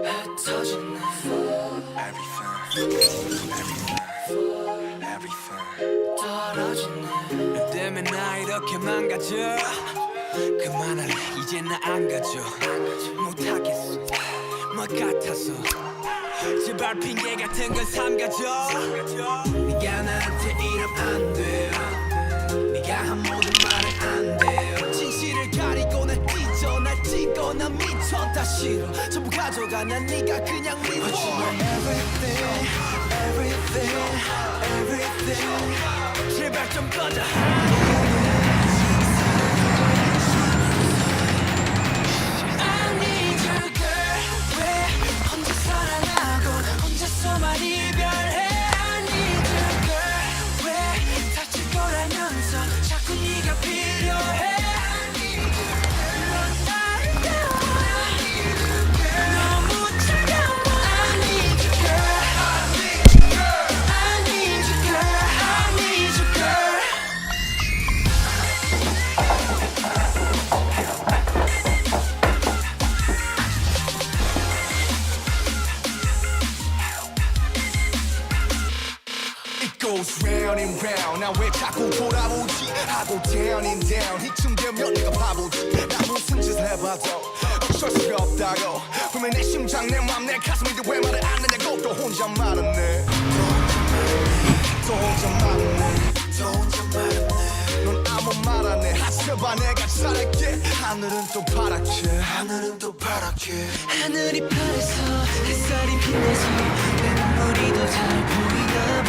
흩어지네 떨어지네 너 때문에 나 이렇게 망가져 그만할래 이제 나 안 가져 못하겠어 뭐 같아서 제발 핑계 같은 건 삼가져 네가 나한테 이러면 안 돼 네가 한 모든 말은 안 돼 진실을 가리고 날 찢어 날 찍어 난 미쳐 다 싫어 전부 가져가 난 네가 그냥 미워 But you are everything everything everything 제발 좀 꺼져 혼자서만 이별해 I need you girl 왜 다칠 거라면서 자꾸 네가 필요해 I need you girl 넌 나를 깨워 너무 차가워 I need you girl I need you girl I need you girl goes round and round 나 왜 자꾸 돌아보지 하고 down and down 이쯤 되면 내가 바보지 나 무슨 짓을 해봐도 어쩔 수가 없다고 분명 내 심장 내 맘 내 가슴인데 왜 말을 안 하냐고 또 혼자 말았네 또 혼자 말았네 넌 아무 말 안 해 하셔봐 내가 잘할게 하늘은 또 파랗게 하늘이 파래서 햇살이 빛나서 내 눈물이 더 잘 보이나 봐